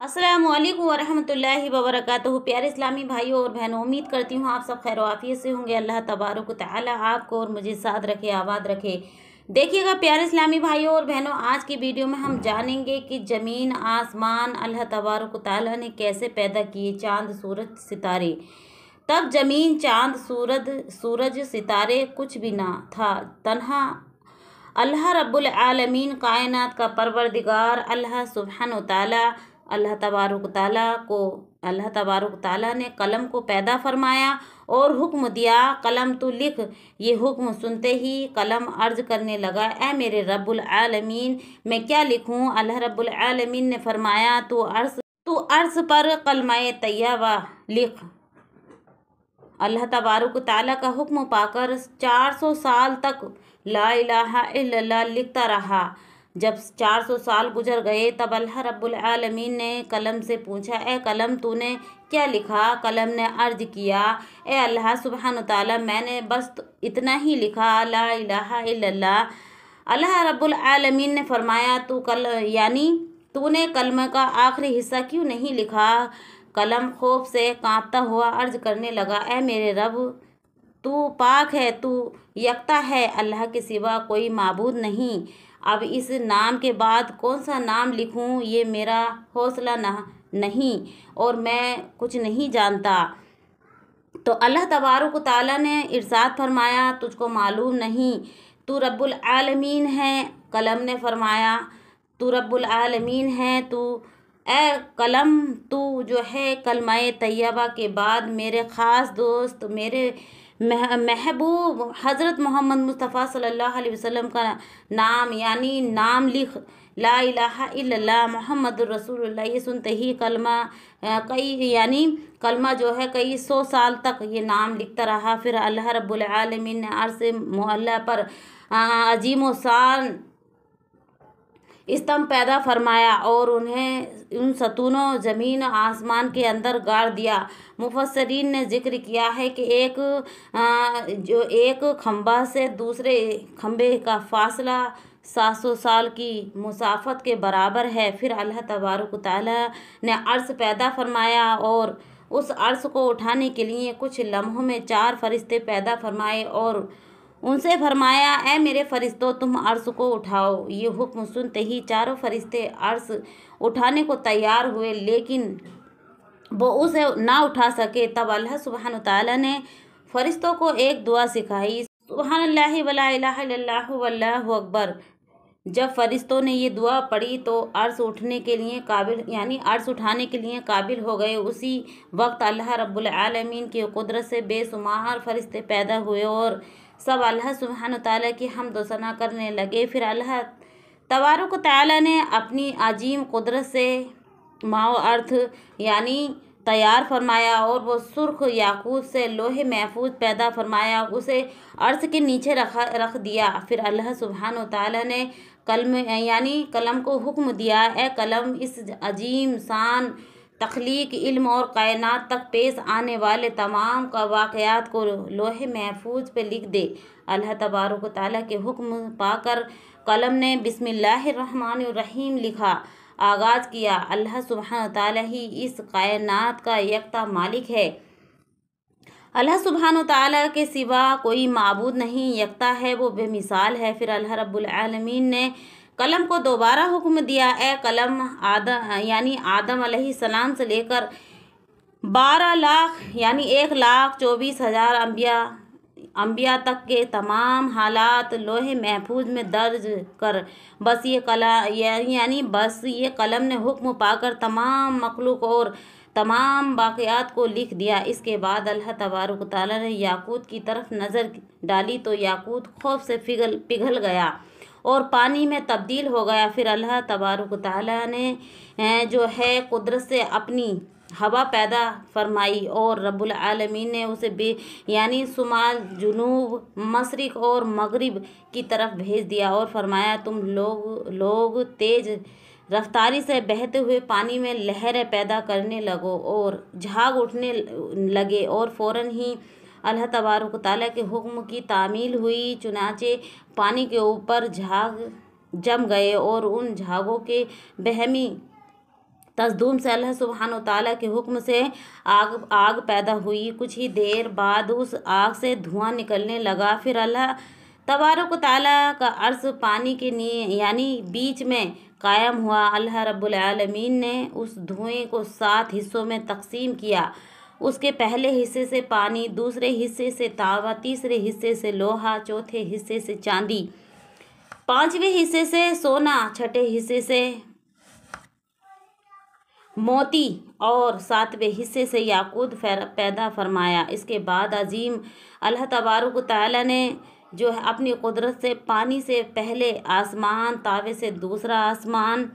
अस्सलामुअलैकुम वरहमतुल्लाहि वबरकातुहू। प्यारे इस्लामी भाइयों और बहनों, उम्मीद करती हूँ आप सब खैर आफियत से होंगे। अल्लाह तबारक व तआला आपको और मुझे साथ रखे, आबाद रखे। देखिएगा प्यारे इस्लामी भाइयों और बहनों, आज की वीडियो में हम जानेंगे कि ज़मीन आसमान अल्लाह तबारक व तआला ने कैसे पैदा किए। चाँद सूरज सितारे, तब ज़मीन चाँद सूरज सितारे कुछ भी ना था, तन्हा अल्लाह रब्बुल आलमीन कायनात का परवरदिगार अल्लाह सुब्हान व तआला अल्लाह तबारक ताला ने कलम को पैदा फरमाया और हुक्म दिया, कलम तू लिख। ये हुक्म सुनते ही कलम अर्ज करने लगा, ए मेरे रब्बुल आलमीन, मैं क्या लिखूं। अल्लाह रब्बुल आलमीन ने फरमाया, तू अर्श पर कलमाए तैयबा लिख। अल्लाह तबारक ताला का हुक्म पाकर 400 साल तक ला इलाहा इल्लल्लाह लिखता रहा। जब 400 साल गुजर गए तब अल्लाह रब्बुल आलमीन ने कलम से पूछा, ए कलम तूने क्या लिखा। कलम ने अर्ज किया, ए अल्लाह सुब्हान ताला, मैंने बस इतना ही लिखा, ला इलाहा इल्लल्लाह। अल्लाह रब्बुल आलमीन ने फरमाया, तूने कलम का आखिरी हिस्सा क्यों नहीं लिखा। कलम खौफ से कांपता हुआ अर्ज करने लगा, ए मेरे रब, तू पाक है, तू यकता है, अल्लाह के सिवा कोई माबूद नहीं। अब इस नाम के बाद कौन सा नाम लिखूं, ये मेरा हौसला नहीं और मैं कुछ नहीं जानता। तो अल्लाह तबारक ताला ने इरशाद फरमाया, तुझको मालूम नहीं, तू रब्बुल आलमीन है। कलम ने फरमाया, तू रब्बुल आलमीन है, ए कलम, तू जो है कलमाए तैयबा के बाद मेरे ख़ास दोस्त, मेरे महबूब हज़रत मोहम्मद मुस्तफ़ा सल्लल्लाहु अलैहि वसल्लम का नाम नाम लिख, ला इलाहा इल्लल्लाह मुहम्मदुर रसूलुल्लाह। ये सुनते ही कलमा कलमा जो है कई 100 साल तक ये नाम लिखता रहा। फिर अल्लाह रब्बुल आलमीन ने अर्श मुअल्ला पर अजीम शान स्तंभ पैदा फरमाया और उन्हें उन सतूनों ज़मीन आसमान के अंदर गाड़ दिया। मुफस्सरीन ने जिक्र किया है कि एक खंबा से दूसरे खंबे का फासला 700 साल की मुसाफत के बराबर है। फिर अल्लाह तबारक ताला ने अर्श पैदा फरमाया और उस अर्श को उठाने के लिए कुछ लम्हों में 4 फरिश्ते पैदा फरमाए और उनसे फरमाया, ए मेरे फरिश्तों, तुम अर्श को उठाओ। ये हुक्म सुनते ही चारों फरिश्ते अर्श उठाने को तैयार हुए, लेकिन वो उसे ना उठा सके। तब अल्लाह सुब्हान ताला ने फरिश्तों को एक दुआ सिखाई, सुब्हानल्लाहि वला इलाहा इल्लल्लाहु वल्लाहु अकबर। जब फरिश्तों ने ये दुआ पढ़ी तो अर्श उठने के लिए अर्श उठाने के लिए काबिल हो गए। उसी वक्त अल्लाह रब्बुल आलमीन की कुदरत से बेशुमार फरिश्ते पैदा हुए और सब अल्लाह सुब्हान ताला की हम्द व सना करने लगे। फिर अल्लाह तबारक ताला ने अपनी अजीम कुदरत से माओ अर्थ तैयार फरमाया और वो सुर्ख याकूत से लोहे महफूज पैदा फरमाया, उसे अर्श के नीचे रख दिया। फिर अल्लाह सुब्हान ताला ने कलम को हुक्म दिया, ए कलम, इस अजीम शान तख्लीक, इल्म और कायनात तक पेश आने वाले तमाम का वाक़यात को लोहे महफूज पे लिख दे। अल्लाह तबारक ताला के हुक्म पाकर कलम ने बिस्मिल्लाहिर्रहमानिर्रहीम लिखा, आगाज़ किया। अल्लाह सुब्हान ताला ही इस कायनात का यकता मालिक है। अल्लाह सुब्हान ताला के सिवा कोई माबूद नहीं, यकता है, वो बेमिसाल है। फिर अल्लाह रब्बुल आलमीन ने कलम को दोबारा हुक्म दिया, ए कलम, आदम अलैहिस्सलाम से लेकर 12 लाख 1,24,000 अम्बिया तक के तमाम हालात लोहे महफूज में दर्ज कर। बस ये कलम ने हुक्म पाकर तमाम मखलूक और तमाम वाक़यात को लिख दिया। इसके बाद अल्लाह तबारक ताला ने याकूत की तरफ नज़र डाली तो याकूत खौफ से पिघल गया और पानी में तब्दील हो गया। फिर अल्लाह तबारक ताला ने जो है कुदरत से अपनी हवा पैदा फरमाई और रब्बुल आलमीन ने उसे शुमाल, जुनूब, मशरिक़ और मगरिब की तरफ भेज दिया और फरमाया, तुम लोग तेज़ रफ्तारी से बहते हुए पानी में लहरें पैदा करने लगो और झाग उठने लगे और फ़ौरन ही अल्लाह तबारक ताला के हुक्म की तामील हुई। चुनाचे पानी के ऊपर झाग जम गए और उन झागों के बहमी तसदूम से अल्लाह सुब्हानो ताला के हुक्म से आग पैदा हुई। कुछ ही देर बाद उस आग से धुआं निकलने लगा। फिर अल्लाह तबारक व ताला का अर्श पानी के यानी बीच में कायम हुआ। अल्लाह रब्बुल आलमीन ने उस धुएं को 7 हिस्सों में तकसीम किया। उसके पहले हिस्से से पानी, दूसरे हिस्से से तांबा, तीसरे हिस्से से लोहा, चौथे हिस्से से चांदी, पांचवें हिस्से से सोना, छठे हिस्से से मोती और सातवें हिस्से से याकूत पैदा फरमाया। इसके बाद अजीम अल्लाह तबारक ताला ने जो है अपनी कुदरत से पानी से पहले आसमान, तावे से दूसरा आसमान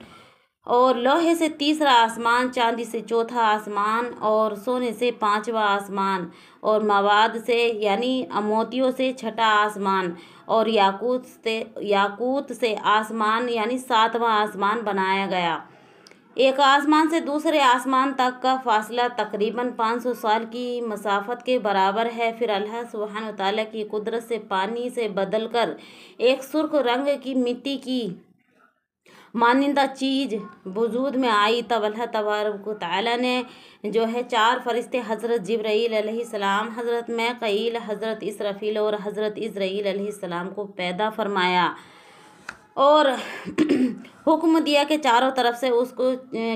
और लोहे से तीसरा आसमान, चांदी से चौथा आसमान और सोने से पांचवा आसमान और मवाद से यानी मोतियों से छठा आसमान और याकूत से आसमान यानी सातवां आसमान बनाया गया। एक आसमान से दूसरे आसमान तक का फासला तकरीबन 500 साल की मसाफत के बराबर है। फिर अल्लाह सुब्हानहू तआला की कुदरत से पानी से बदलकर एक सुर्ख रंग की मिट्टी की मानिंदा चीज़ वजूद में आई। तब अल्लाह तबारक व तआला ने जो है 4 फरिश्ते हज़रत जिब्राईल अलैहिस्सलाम, हज़रत मीकाईल, हज़रत इसराफील और हज़रत इज़राईल अलैहिस्सलाम को पैदा फरमाया और हुक्म दिया कि चारों तरफ से उसको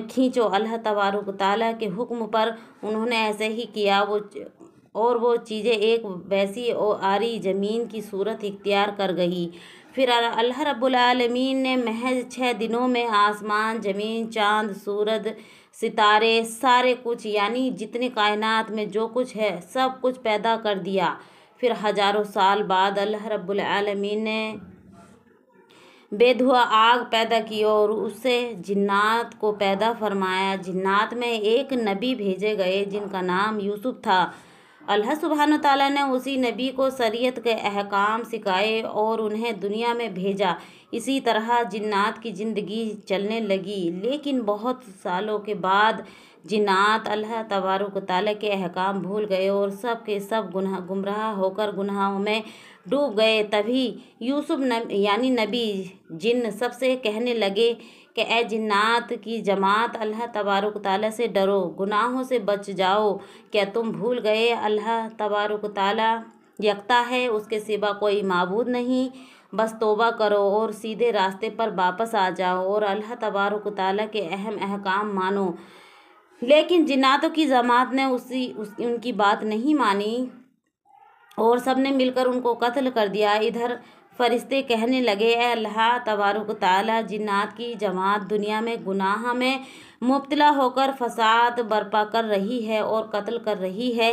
खींचो। अल्लाह तबारक व तआला के हुक्म पर उन्होंने ऐसे ही किया। वो चीज़ें एक वैसी और आरी ज़मीन की सूरत इख्तियार कर गई। फिर अल्लाह रब्बुल आलमीन ने महज 6 दिनों में आसमान, ज़मीन, चाँद, सूरज, सितारे, सारे कुछ यानी जितने कायनात में जो कुछ है सब कुछ पैदा कर दिया। फिर हज़ारों साल बाद अल्लाह रब्बुल आलमीन ने बेधुआ आग पैदा की और उससे जिन्नात को पैदा फरमाया। जिन्नात में एक नबी भेजे गए जिनका नाम यूसुफ था। अल्लाह सुब्हानहू तआला ने उसी नबी को शरीयत के अहकाम सिखाए और उन्हें दुनिया में भेजा। इसी तरह जिन्नात की ज़िंदगी चलने लगी। लेकिन बहुत सालों के बाद जिन्नात अल्लाह तबारक व तआला के अहकाम भूल गए और सब के सब गुमराह होकर गुनाहों में डूब गए। तभी यूसुफ यानी नबी जिन सबसे कहने लगे कि ए जिन्नात की जमात, अल्लाह तबारक ताला से डरो, गुनाहों से बच जाओ। क्या तुम भूल गए अल्लाह तबारक ताला यकता है, उसके सिवा कोई माबूद नहीं। बस तौबा करो और सीधे रास्ते पर वापस आ जाओ और अल्लाह तबारक ताला के अहम अहकाम मानो। लेकिन जिन्नातों की जमात ने उनकी बात नहीं मानी और सब ने मिलकर उनको कत्ल कर दिया। इधर फरिश्ते कहने लगे, ए अल्लाह तबारक ताला, जिन्नात की जमात दुनिया में गुनाह में मुब्तला होकर फसाद बर्पा कर रही है और कत्ल कर रही है।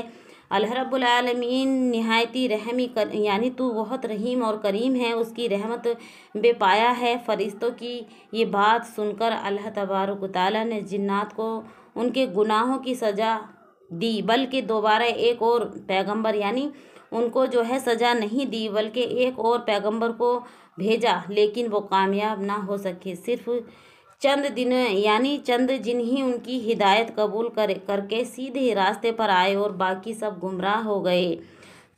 अल्लाह रब्बुल आलमीन निहायती रहमी यानी तू बहुत रहीम और करीम है, उसकी रहमत बेपाया है। फरिश्तों की ये बात सुनकर अल्लाह तबारक ताला ने जिन्नात को उनके गुनाहों की सज़ा दी, बल्कि दोबारा एक और पैगंबर यानी उनको जो है सज़ा नहीं दी, बल्कि एक और पैगंबर को भेजा। लेकिन वो कामयाब ना हो सके। सिर्फ चंद जिन ही उनकी हिदायत कबूल करके सीधे रास्ते पर आए और बाकी सब गुमराह हो गए।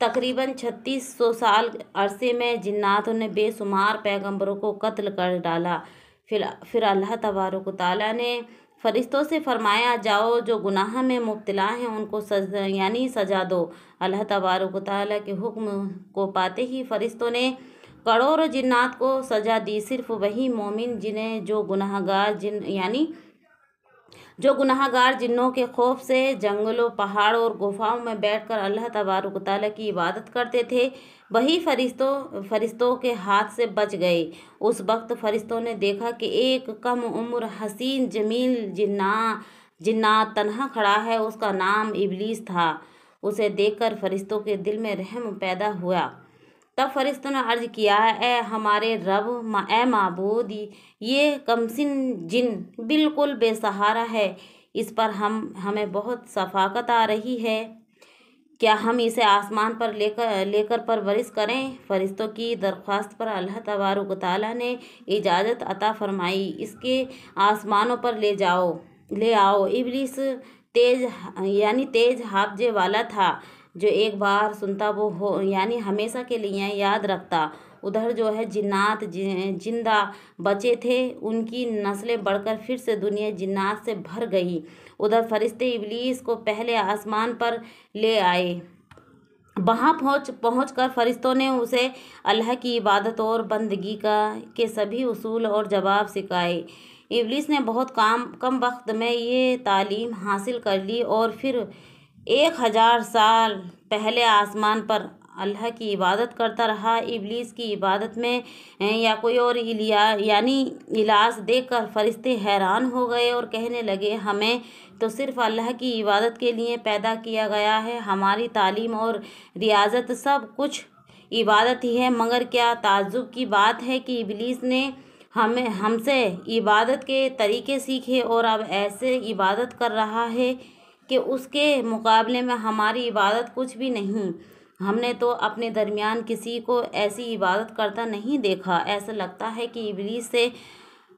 तकरीबन 3600 साल अरसे में जिन्नातों ने बेशुमार पैगंबरों को कत्ल कर डाला। फिर अल्लाह तबारक ताला ने फरिश्तों से फरमाया, जाओ जो गुनाह में मुब्तला हैं उनको सज़ा दो। अल्लाह तबारक ताला के हुक्म को पाते ही फरिश्तों ने करोड़ों जिन्नात को सज़ा दी। सिर्फ वही मोमिन जिन्हें जो गुनाहगार जिन्नों के खौफ से जंगलों, पहाड़ और गुफाओं में बैठकर अल्लाह तबारक ताला की इबादत करते थे, वही फरिश्तों के हाथ से बच गए। उस वक्त फरिश्तों ने देखा कि एक कम उम्र हसीन जमील जिन्नात तन्हा खड़ा है। उसका नाम इबलीस था। उसे देखकर फरिश्तों के दिल में रहम पैदा हुआ। तब फरिश्तों ने अर्ज़ किया, ए हमारे रब, ए माबूद, ये कमसिन जिन बिल्कुल बेसहारा है, इस पर हमें बहुत शफ़ाक़त आ रही है। क्या हम इसे आसमान पर लेकर परवरिश करें? फरिश्तों की दरख्वास्त पर अल्लाह तबारक ताला ने इजाज़त अता फरमाई। इसके आसमानों पर ले आओ। इब्लीस तेज हाफजे वाला था, जो एक बार सुनता वो हमेशा के लिए याद रखता। उधर जो है जिन्नात जिंदा बचे थे, उनकी नस्लें बढ़कर फिर से दुनिया जिन्नात से भर गई। उधर फरिश्ते इब्लीस को पहले आसमान पर ले आए। वहाँ पहुँच कर फरिश्तों ने उसे अल्लाह की इबादत और बंदगी के सभी उसूल और जवाब सिखाए। इब्लीस ने बहुत कम वक्त में ये तालीम हासिल कर ली और फिर 1000 साल पहले आसमान पर अल्लाह की इबादत करता रहा। इब्लीस की इबादत में या कोई और इलाज देखकर फरिश्ते हैरान हो गए और कहने लगे, हमें तो सिर्फ अल्लाह की इबादत के लिए पैदा किया गया है, हमारी तालीम और रियाजत सब कुछ इबादत ही है। मगर क्या ताज्जुब की बात है कि इब्लीस ने हमसे इबादत के तरीके सीखे और अब ऐसे इबादत कर रहा है कि उसके मुकाबले में हमारी इबादत कुछ भी नहीं। हमने तो अपने दरमियान किसी को ऐसी इबादत करता नहीं देखा। ऐसा लगता है कि इब्लीस से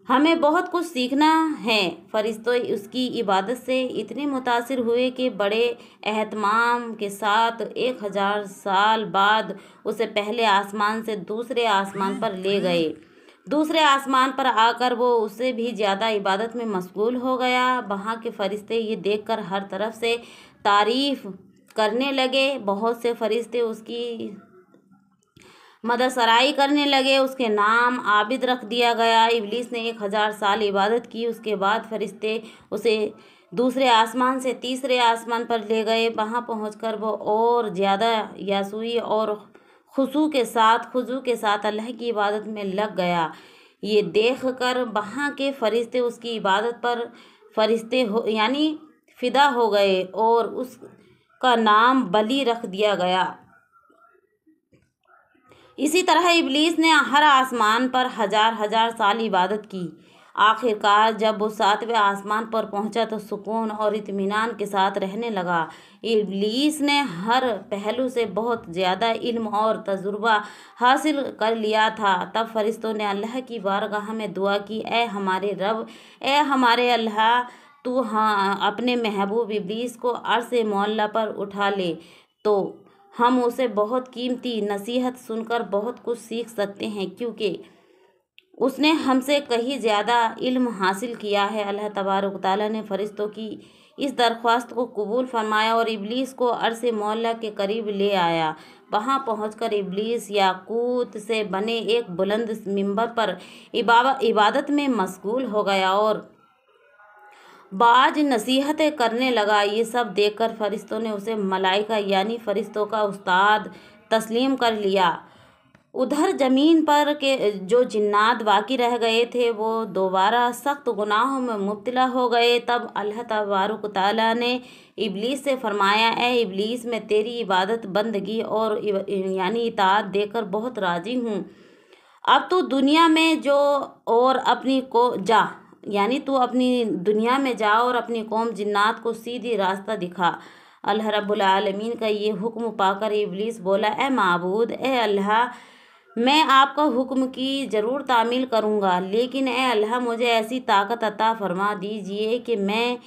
हमें बहुत कुछ सीखना है। फरिश्ते उसकी इबादत से इतने मुतासिर हुए कि बड़े एहतमाम के साथ 1000 साल बाद उसे पहले आसमान से दूसरे आसमान पर ले गए। दूसरे आसमान पर आकर वो उससे भी ज़्यादा इबादत में मशगूल हो गया। वहाँ के फरिश्ते ये देखकर हर तरफ से तारीफ़ करने लगे। बहुत से फरिश्ते उसकी मदसराई करने लगे। उसके नाम आबिद रख दिया गया। इब्लीस ने 1000 साल इबादत की। उसके बाद फरिश्ते उसे दूसरे आसमान से तीसरे आसमान पर ले गए। वहाँ पहुंचकर वो और ज़्यादा यासूई और खुशू के साथ अल्लाह की इबादत में लग गया। ये देखकर वहाँ के फरिश्ते उसकी इबादत पर फ़िदा हो गए और उसका नाम बली रख दिया गया। इसी तरह इब्लीस ने हर आसमान पर 1000 साल इबादत की। आखिरकार जब वो 7वें आसमान पर पहुंचा तो सुकून और इत्मीनान के साथ रहने लगा। इब्लीस ने हर पहलू से बहुत ज़्यादा इल्म और तजुर्बा हासिल कर लिया था। तब फरिश्तों ने अल्लाह की बारगाह में दुआ की, ए हमारे रब, ए हमारे अल्लाह, तू अपने महबूब इब्लीस को अर्श मौला पर उठा ले तो हम उसे बहुत कीमती नसीहत सुनकर बहुत कुछ सीख सकते हैं, क्योंकि उसने हमसे कहीं ज़्यादा इल्म हासिल किया है। अल्लाह तबारक तआला ने फरिश्तों की इस दरख्वास्त को कबूल फरमाया और इब्लीस को अर्श मौला के करीब ले आया। वहाँ पहुंचकर इब्लीस याकूत से बने एक बुलंद मिंबर पर इबादत में मशगूल हो गया और बाज नसीहतें करने लगा। ये सब देखकर फरिश्तों ने उसे मलाइका फरिश्तों का उस्ताद तस्लीम कर लिया। उधर ज़मीन पर के जो जिन्नात बाकी रह गए थे वो दोबारा सख्त गुनाहों में मुब्तला हो गए। तब अल्लाह तबारक तआला ने इब्लीस से फरमाया, ए इब्लीस, मैं तेरी इबादत बंदगी और इताअत देकर बहुत राज़ी हूँ। अब तू दुनिया में तू अपनी दुनिया में जा और अपनी कौम जिन्नात को सीधी रास्ता दिखा। अल्लाह रब्बुल आलमीन का ये हुक्म पाकर इब्लीस बोला, ए माबूद, ए अल्लाह, मैं आपका हुक्म की ज़रूर तामील करूँगा, लेकिन ए अल्लाह, मुझे ऐसी ताकत अता फरमा दीजिए कि मैं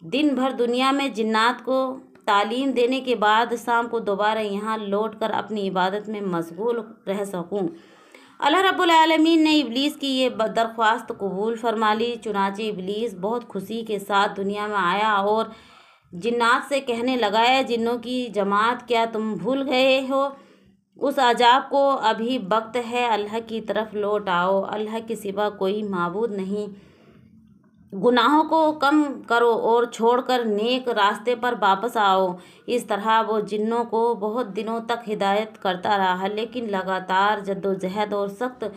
दिन भर दुनिया में जिन्नात को तालीम देने के बाद शाम को दोबारा यहाँ लौटकर अपनी इबादत में मशगूल रह सकूँ। अल्लाह रब्बुल आलमीन ने इब्लीस की ये दरख्वास्त कबूल फरमा ली। चुनाचे इब्लीस बहुत खुशी के साथ दुनिया में आया और जिन्नात से कहने लगा, है जिन्नों की जमात, क्या तुम भूल गए हो उस अजाब को? अभी वक्त है, अल्लाह की तरफ लौट आओ। अल्लाह के सिवा कोई माबूद नहीं। गुनाहों को कम करो और छोड़कर नेक रास्ते पर वापस आओ। इस तरह वो जिन्नों को बहुत दिनों तक हिदायत करता रहा, लेकिन लगातार जद्दोजहद और सख्त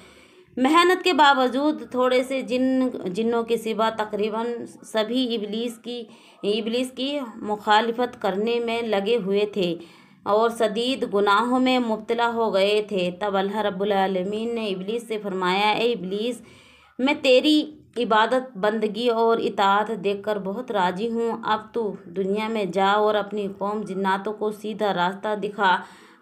मेहनत के बावजूद थोड़े से जिन्नों के सिवा तकरीबन सभी इब्लीस की मुखालिफत करने में लगे हुए थे और शदीद गुनाहों में मुब्तला हो गए थे। तब अल्लाह रब्बुल आलमीन ने इब्लीस से फरमाया, ए इब्लीस, मैं तेरी इबादत बंदगी और इताअत देखकर बहुत राज़ी हूँ। अब तू दुनिया में जा और अपनी कौम जिन्नातों को सीधा रास्ता दिखा।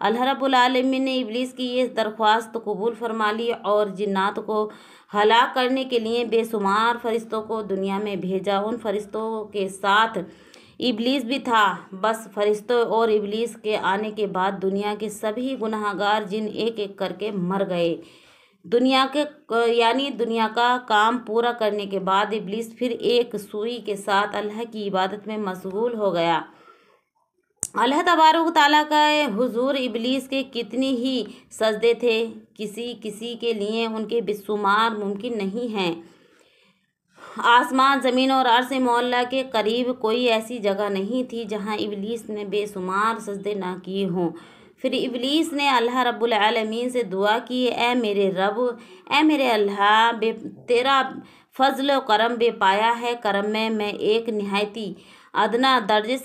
अल्लाह रब्बुल आलमीन ने इब्लीस की ये दरख्वास्त कबूल फरमा ली और जिन्नात को हलाक करने के लिए बेशुमार फरिश्तों को दुनिया में भेजा। उन फरिश्तों के साथ इब्लीस भी था। बस फरिश्तों और इब्लीस के आने के बाद दुनिया के सभी गुनाहगार जिन एक एक करके मर गए। दुनिया का काम पूरा करने के बाद इब्लीस फिर एक सुई के साथ अल्लाह की इबादत में मशगूल हो गया। अल्लाह तबारक ताला का हुजूर इब्लीस के कितनी ही सजदे थे, किसी किसी के लिए उनके बेशुमार मुमकिन नहीं हैं। आसमान ज़मीन और अर्श मौला के करीब कोई ऐसी जगह नहीं थी जहां इब्लीस ने बेशुमार सजदे ना किए हों। फिर इब्लीस ने अल्लाह रब्बुल आलमीन से दुआ की, ए मेरे रब, ए मेरे अल्लाह, तेरा फजल व करम बेपाया है। करम में मैं एक निहायती अदना दर्जे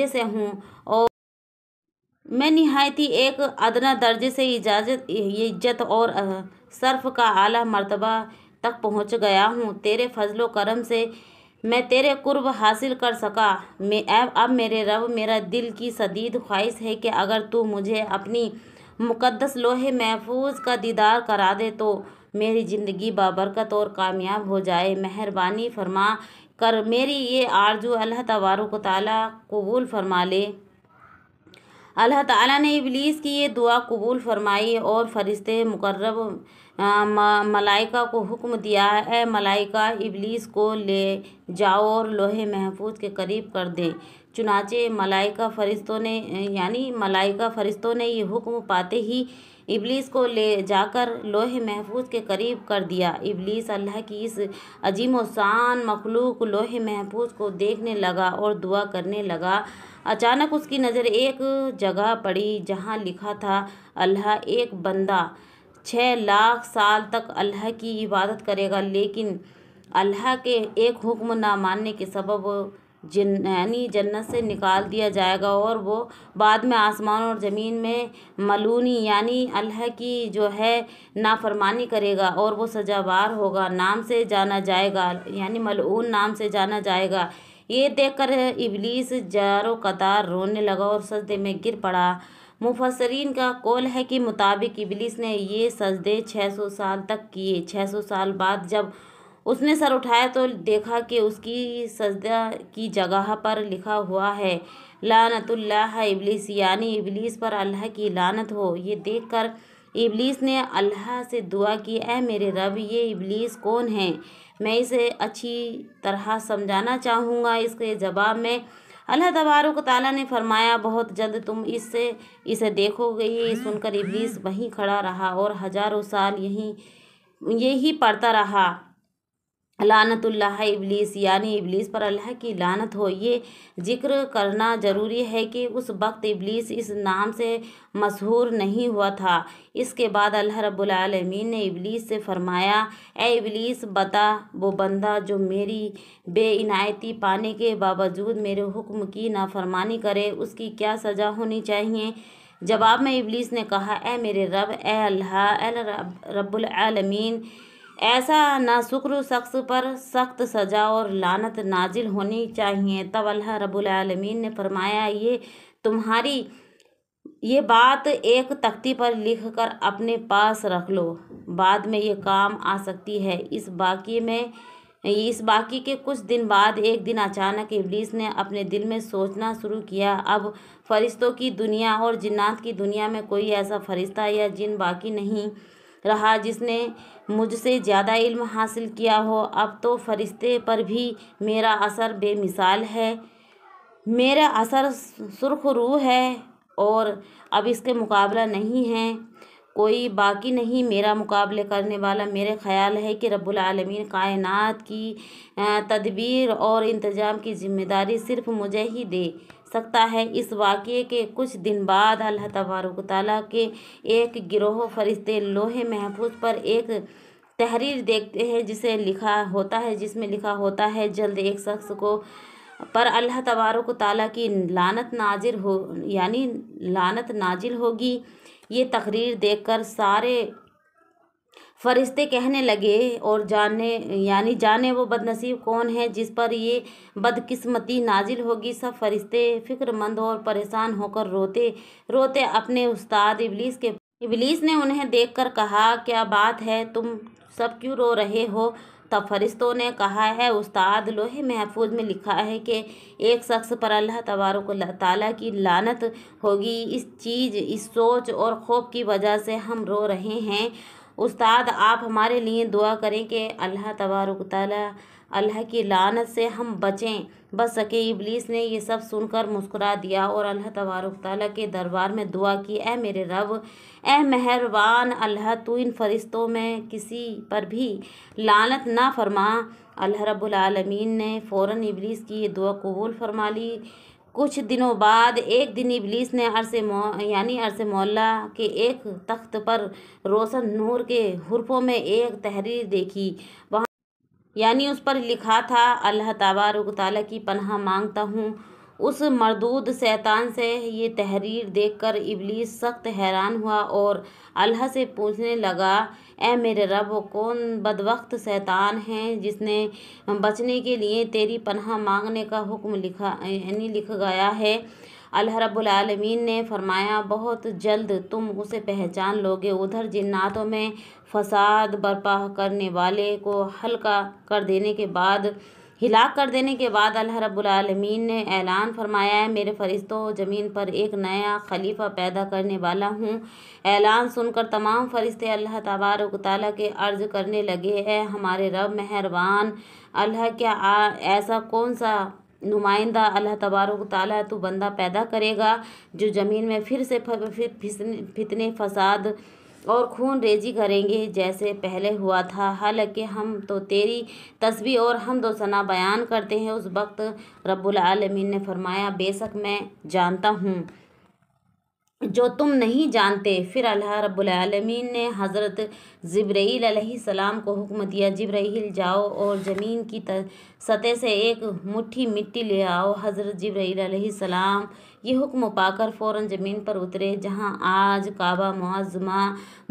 से हूँ और मैं निहायती एक अदना दर्जे से इज्जत और सर्फ का आला मर्तबा तक पहुँच गया हूँ। तेरे फजलो करम से मैं तेरे कुर्ब हासिल कर सका। अब मेरे रब, मेरा दिल की सदीद ख्वाहिश है कि अगर तू मुझे अपनी मुक़द्दस लोहे महफूज का दीदार करा दे तो मेरी ज़िंदगी बाबरकत और कामयाब हो जाए। मेहरबानी फरमा कर मेरी ये आरजू अल्लाह तबारक ताला कबूल फरमा ले। अल्लाह ताला ने इब्लीस की ये दुआ कबूल फरमाई और फरिश्ते मुकर्रब मलाइका को हुक्म दिया, ए मलाइका, इब्लीस को ले जाओ और लोहे महफूज के करीब कर दें। चुनाचे मलाइका फरिश्तों ने ये हुक्म पाते ही इब्लीस को ले जाकर लोहे महफूज के करीब कर दिया। इब्लीस अल्लाह की इस अजीम व शान मखलूक लोहे महफूज को देखने लगा और दुआ करने लगा। अचानक उसकी नज़र एक जगह पड़ी जहाँ लिखा था, अल्लाह एक बंदा 6 लाख साल तक अल्लाह की इबादत करेगा, लेकिन अल्लाह के एक हुक्म ना मानने के सबब जन्नत से निकाल दिया जाएगा और वो बाद में आसमान और ज़मीन में मलूनी अल्लाह की जो है नाफरमानी करेगा और वो सजावार होगा, नाम से जाना जाएगा, मलऊन नाम से जाना जाएगा। ये देखकर इब्लीस जारो कतार रोने लगा और सजदे में गिर पड़ा। मुफस्सिरीन का कौल है कि मुताबिक इब्लीस ने ये सजदे 600 साल तक किए। 600 साल बाद जब उसने सर उठाया तो देखा कि उसकी सजदा की जगह पर लिखा हुआ है, लानतुल्लाह इब्लीस, इब्लीस पर अल्लाह की लानत हो। ये देखकर इब्लीस ने अल्लाह से दुआ की, ए मेरे रब, ये इब्लीस कौन है? मैं इसे अच्छी तरह समझाना चाहूँगा। इसके जवाब में अल्लाह तबारक ताला ने फरमाया, बहुत जल्द तुम इसे देखोगे। ये सुनकर इब्लीस वहीं खड़ा रहा और हज़ारों साल यही पढ़ता रहा, लानतुल्लाह इब्लीस, इब्लीस पर अल्लाह की लानत हो। ये जिक्र करना ज़रूरी है कि उस वक्त इब्लीस इस नाम से मशहूर नहीं हुआ था। इसके बाद अल्लाह रब्बुल आलमीन ने इब्लीस से फरमाया, ए इब्लीस, बता, वो बंदा जो मेरी बेइनायती पाने के बावजूद मेरे हुक्म की नाफरमानी करे, उसकी क्या सज़ा होनी चाहिए? जवाब में इब्लीस ने कहा, ए मेरे रब, ए अल्लाह, ए रब्बुल आलमीन, ऐसा नाशुक्र शख्स पर सख्त सज़ा और लानत नाजिल होनी चाहिए। तब अल्लाह रब्बुल आलमीन ने फरमाया, ये तुम्हारी ये बात एक तख्ती पर लिख कर अपने पास रख लो, बाद में ये काम आ सकती है। इस बाकी के कुछ दिन बाद एक दिन अचानक इब्लीस ने अपने दिल में सोचना शुरू किया, अब फरिश्तों की दुनिया और जिन्नात की दुनिया में कोई ऐसा फरिश्ता या जिन बाकी नहीं रहा जिसने मुझसे ज़्यादा इल्म हासिल किया हो। अब तो फरिश्ते पर भी मेरा असर बेमिसाल है, मेरा असर सुर्ख रूह है और अब इसके मुकाबला नहीं है, कोई बाकी नहीं मेरा मुकाबले करने वाला। मेरे ख्याल है कि रब्बुल आलमीन कायनात की तदबीर और इंतज़ाम की जिम्मेदारी सिर्फ मुझे ही दे सकता है। इस वाक़ये के कुछ दिन बाद अल्लाह तबारक ताला के एक गिरोह फरिश्ते लोहे महफूज पर एक तहरीर देखते हैं जिसमें लिखा होता है, जल्द एक शख्स को पर अल्लाह तबारक ताला की लानत नाजिल होगी। ये तकरीर देखकर सारे फरिश्ते कहने लगे, और जाने वो बदनसीब कौन है जिस पर ये बदकिस्मती नाजिल होगी। सब फरिश्ते फिक्रमंद और परेशान होकर रोते रोते अपने उस्ताद इब्लीस ने उन्हें देखकर कहा, क्या बात है, तुम सब क्यों रो रहे हो? तब फरिश्तों ने कहा है उस्ताद, लोहे महफूज में लिखा है कि एक शख्स पर अल्लाह तबारक व तआला की लानत होगी। इस सोच और खौफ की वजह से हम रो रहे हैं। उस्ताद, आप हमारे लिए दुआ करें कि अल्लाह तबारक व तआला अल्लाह की लानत से हम बच सके। इब्लीस ने ये सब सुनकर मुस्कुरा दिया और अल्लाह तबारक व तआला के दरबार में दुआ की, ए मेरे रब, ए मेहरबान अल्लाह, तू इन फरिश्तों में किसी पर भी लानत ना फरमा। अल्लाह रब्बुल आलमीन ने फ़ौरन इब्लीस की ये दुआ कबूल फरमा ली। कुछ दिनों बाद एक दिन इब्लीस ने अर्श मौला के एक तख्त पर रोशन नूर के हुर्फों में एक तहरीर देखी। वहाँ उस पर लिखा था, अल्लाह तबारक व तआला की पनाह मांगता हूँ उस मरदूद शैतान से। ये तहरीर देखकर इब्लीस सख्त हैरान हुआ और अल्लाह से पूछने लगा, ए मेरे रब, कौन बदबख्त शैतान है जिसने बचने के लिए तेरी पनाह मांगने का हुक्म लिख गया है। अल्लाह रब्बुल आलमीन ने फरमाया, बहुत जल्द तुम उसे पहचान लोगे। उधर जिन्नातों में फसाद बर्पा करने वाले को हिलाक कर देने के बाद अल्लाह रब्बुल आलमीन ने ऐलान फरमाया है, मेरे फरिश्तों, ज़मीन पर एक नया खलीफा पैदा करने वाला हूँ। ऐलान सुनकर तमाम फरिश्ते अल्लाह तबारक व तआला के अर्ज़ करने लगे, है हमारे रब मेहरबान अल्लाह, क्या ऐसा कौन सा नुमाइंदा अल्लाह तबारक व तआला तू बंदा पैदा करेगा जो ज़मीन में फिर से फितने, फसाद और खून रेजी करेंगे जैसे पहले हुआ था। हालांकि हम तो तेरी तस्बीह और हम्द व सना बयान करते हैं। उस वक्त रब्बुल आलमीन ने फरमाया, बेशक मैं जानता हूँ जो तुम नहीं जानते। फिर अल्लाह रब्बुल आलमीन ने हज़रत जिब्राईल अलैहिस्सलाम को हुक्म दिया, जिब्राईल जाओ और ज़मीन की सतह से एक मुट्ठी मिट्टी ले आओ। हज़रत जिब्राईल अलैहिस्सलाम ये हुक्म पाकर फ़ौरन ज़मीन पर उतरे जहाँ आज काबा मुअज़्ज़मा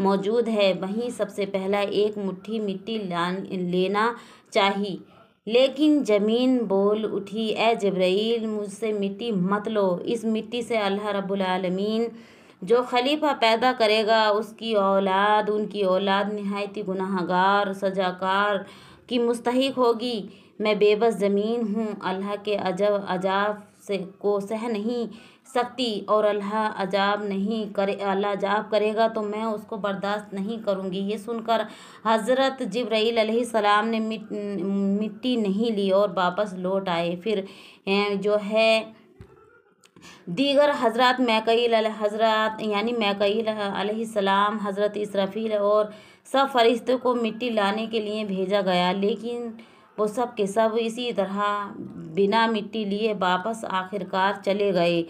मौजूद है। वहीं सबसे पहला एक मुट्ठी मिट्टी लेना चाहिए, लेकिन ज़मीन बोल उठी, ए जिब्राईल, मुझसे मिट्टी मत लो। इस मिट्टी से अल्लाह रब्बुल आलमीन जो खलीफा पैदा करेगा उनकी औलाद निहायत गुनाहगार सजाकार की मुस्तहिक होगी। मैं बेबस ज़मीन हूँ, अल्लाह के अजाब को सह नहीं सकती और अल्लाह अजाब करेगा तो मैं उसको बर्दाश्त नहीं करूँगी। ये सुनकर हज़रत जिब्राईल अलैहिस्सलाम ने मिट्टी नहीं ली और वापस लौट आए। फिर दीगर हज़रात मैकाईल अलैहिस्सलाम, हज़रत इसराफील और सब फरिश्तों को मिट्टी लाने के लिए भेजा गया, लेकिन वो सब के सब इसी तरह बिना मिट्टी लिए वापस आखिरकार चले गए।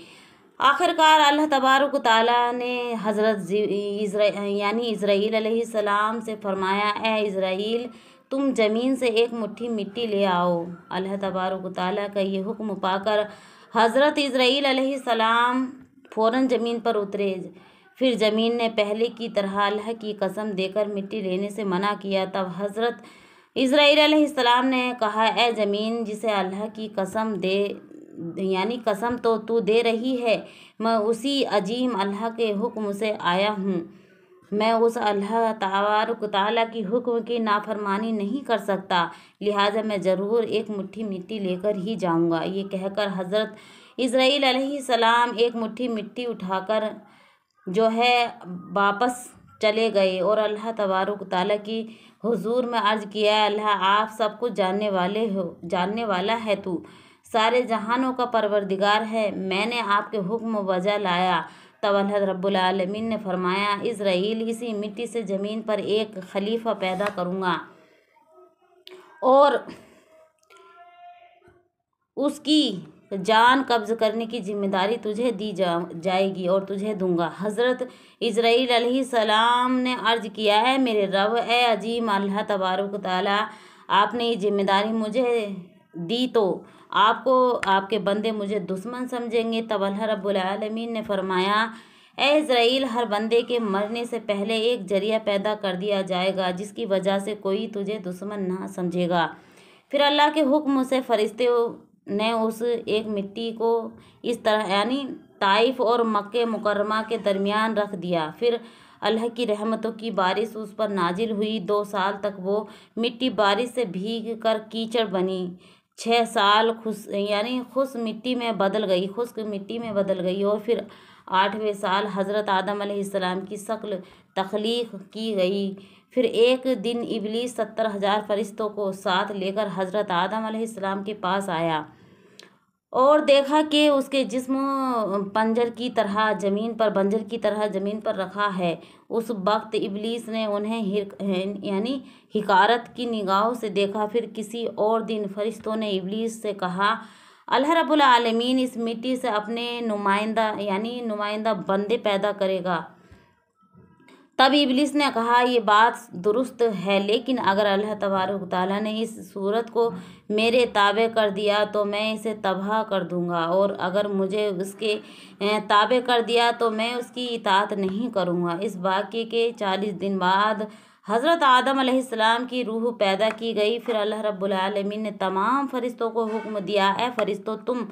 आखिरकार अल्लाह तबारक व तआला ने हज़रत इज़राईल अलैहिस्सलाम से फरमाया, ए इज़राईल, तुम ज़मीन से एक मुट्ठी मिट्टी ले आओ। अल्लाह तबारक व तआला का ये हुक्म पाकर हज़रत इज़राईल अलैहिस्सलाम फ़ौरन ज़मीन पर उतरे। फिर ज़मीन ने पहले की तरह अल्लाह की कसम देकर मिट्टी लेने से मना किया। तब हज़रत इज़राईल अलैहिस्सलाम ने कहा, ए ज़मीन, जिसे अल्लाह की कसम तो तू दे रही है, मैं उसी अजीम अल्लाह के हुक्म से आया हूँ। मैं उस अल्लाह तबारक व तआला की हुक्म की नाफरमानी नहीं कर सकता, लिहाजा मैं ज़रूर एक मुट्ठी मिट्टी लेकर ही जाऊँगा। ये कहकर हज़रत इज़राईल अलैहिस्सलाम एक मुट्ठी मिट्टी उठाकर वापस चले गए और अल्लाह तबारक व तआला की हुजूर में अर्ज़ किया, अल्लाह, आप सब कुछ जानने वाला है, तू सारे जहानों का परवरदिगार है। मैंने आपके हुक्म बजा लाया। तब अल्लाह रब्बुल आलमीन ने फरमाया, इज़राईल, इसी मिट्टी से ज़मीन पर एक खलीफा पैदा करूँगा और उसकी जान कब्ज़ करने की जिम्मेदारी तुझे दी जाएगी और तुझे दूंगा। हज़रत इज़राईल अलैहिस्सलाम ने अर्ज़ किया, है मेरे रब, ए अजीम अल्लाह तबारक व तआला, आपने ये जिम्मेदारी मुझे दी तो आपके बंदे मुझे दुश्मन समझेंगे। तब अल्लाह रब्बुल आलमीन ने फरमाया, ए इज़राईल, हर बंदे के मरने से पहले एक जरिया पैदा कर दिया जाएगा जिसकी वजह से कोई तुझे दुश्मन ना समझेगा। फिर अल्लाह के हुक्म से फरिश्तों ने उस एक मिट्टी को इस तरह ताइफ और मक्के मुकर्रमा के दरमियान रख दिया। फिर अल्लाह की रहमतों की बारिश उस पर नाजिल हुई। 2 साल तक वो मिट्टी बारिश से भीग कर कीचड़ बनी। 6 साल खुश मिट्टी में बदल गई, खुश्क मिट्टी में बदल गई। और फिर 8वें साल हज़रत आदम अलैहिस्सलाम की शक्ल तख्लीक की गई। फिर एक दिन इब्लीस 70,000 फरिश्तों को साथ लेकर हज़रत आदम अलैहिस्सलाम के पास आया और देखा कि उसके जिस्म बंजर की तरह ज़मीन पर रखा है। उस वक्त इब्लीस ने उन्हें हिकारत की निगाहों से देखा। फिर किसी और दिन फरिश्तों ने इब्लीस से कहा, अल्लाह रब्बुल आलमीन इस मिट्टी से अपने नुमाइंदा बंदे पैदा करेगा। तब इब्लीस ने कहा, ये बात दुरुस्त है, लेकिन अगर अल्लाह तबारक तआला ने इस सूरत को मेरे ताबे कर दिया तो मैं इसे तबाह कर दूंगा, और अगर मुझे उसके ताबे कर दिया तो मैं उसकी इताअत नहीं करूंगा। इस वाक़ये के 40 दिन बाद हज़रत आदम अलैहिस्सलाम की रूह पैदा की गई। फिर अल्लाह रब्बुल आलमीन ने तमाम फरिश्तों को हुक्म दिया, ए फरिश्तों, तुम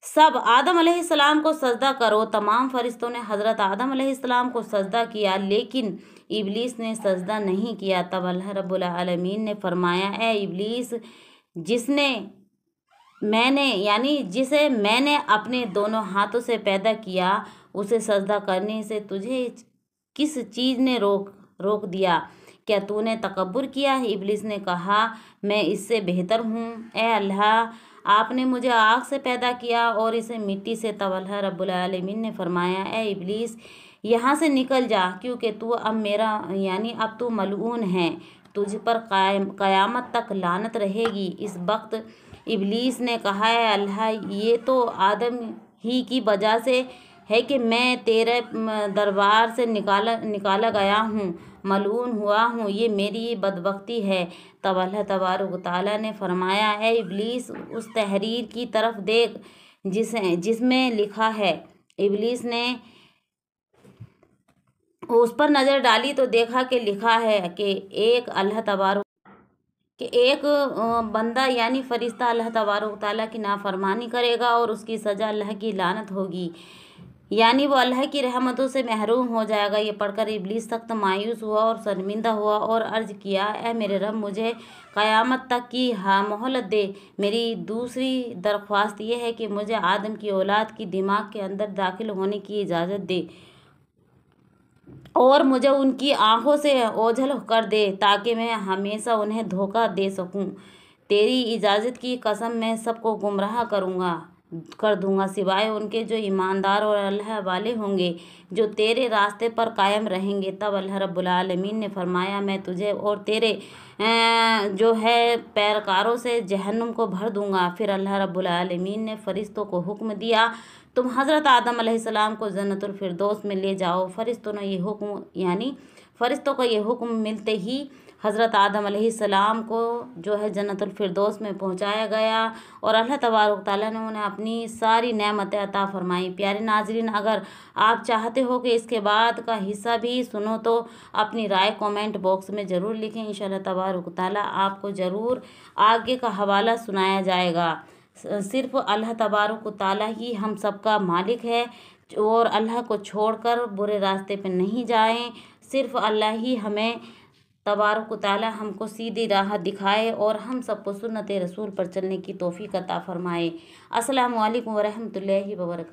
सब आदम अलैहिस्सलाम को सजदा करो। तमाम फरिश्तों ने हज़रत आदम अलैहिस्सलाम को सजदा किया, लेकिन इब्लीस ने सजदा नहीं किया। तब अल्लाह रब्बुल आलमीन ने फरमाया, ए इब्लीस, जिसे मैंने अपने दोनों हाथों से पैदा किया, उसे सजदा करने से तुझे किस चीज़ ने रोक दिया? क्या तूने तकब्बुर किया? इब्लीस ने कहा, मैं इससे बेहतर हूँ। ए अल्लाह, आपने मुझे आग से पैदा किया और इसे मिट्टी से। तब अल्लाह रब्बुल आलमीन ने फरमाया, ए इब्लीस, यहाँ से निकल जा, क्योंकि तू अब तू मलऊन है, तुझ पर क़यामत तक लानत रहेगी। इस वक्त इब्लीस ने कहा, है अल्लाह, ये तो आदम ही की वजह से है कि मैं तेरे दरबार से निकाला गया हूँ, मलऊन हुआ हूँ, ये मेरी बदबख्ती है। तब अल्लाह तबारक तआला ने फरमाया, ए इब्लीस, उस तहरीर की तरफ देख जिसमें लिखा है। इब्लीस ने उस पर नज़र डाली तो देखा कि लिखा है कि एक बंदा फरिश्ता अल्लाह तबारक तआला की नाफरमानी करेगा और उसकी सज़ा अल्लाह की लानत होगी, वो अल्लाह की रहमतों से महरूम हो जाएगा। ये पढ़कर इब्लीस सख्त मायूस हुआ और शर्मिंदा हुआ और अर्ज़ किया, ए मेरे रब, मुझे क़यामत तक की मोहलत दे। मेरी दूसरी दरख्वास्त ये है कि मुझे आदम की औलाद की दिमाग के अंदर दाखिल होने की इजाज़त दे और मुझे उनकी आँखों से ओझल कर दे, ताकि मैं हमेशा उन्हें धोखा दे सकूं। तेरी इजाज़त की कसम, मैं सबको गुमराह कर दूंगा सिवाय उनके जो ईमानदार और अल्लाह वाले होंगे, जो तेरे रास्ते पर कायम रहेंगे। तब अल्लाह रब्बुल आलमीन ने फरमाया, मैं तुझे और तेरे पैरकारों से जहन्नुम को भर दूंगा। फिर अल्लाह रब्बुल आलमीन ने फरिश्तों को हुक्म दिया, तुम हज़रत आदम अलैहिस्सलाम को जन्नतुल फिरदौस में ले जाओ। फरिश्तों को ये हुक्म मिलते ही हज़रत आदम अलैहिस्सलाम को जन्नतुल फिरदौस में पहुंचाया गया और अल्लाह तबारक तआला ने उन्हें अपनी सारी नेमतें अता फरमाई। प्यारे नाज़रीन, अगर आप चाहते हो कि इसके बाद का हिस्सा भी सुनो तो अपनी राय कमेंट बॉक्स में ज़रूर लिखें। इंशाअल्लाह तबारक तआला आपको ज़रूर आगे का हवाला सुनाया जाएगा। सिर्फ़ अल्लाह तबारक तआला ही हम सबका मालिक है और अल्लाह को छोड़कर बुरे रास्ते पे नहीं जाएं। सिर्फ़ अल्लाह ही हमें तबारक तआला हमको सीधी राह दिखाए और हम सबको सुन्नत रसूल पर चलने की तौफीक अता फरमाए। अस्सलामु अलैकुम व रहमतुल्लाहि व बरकातहू।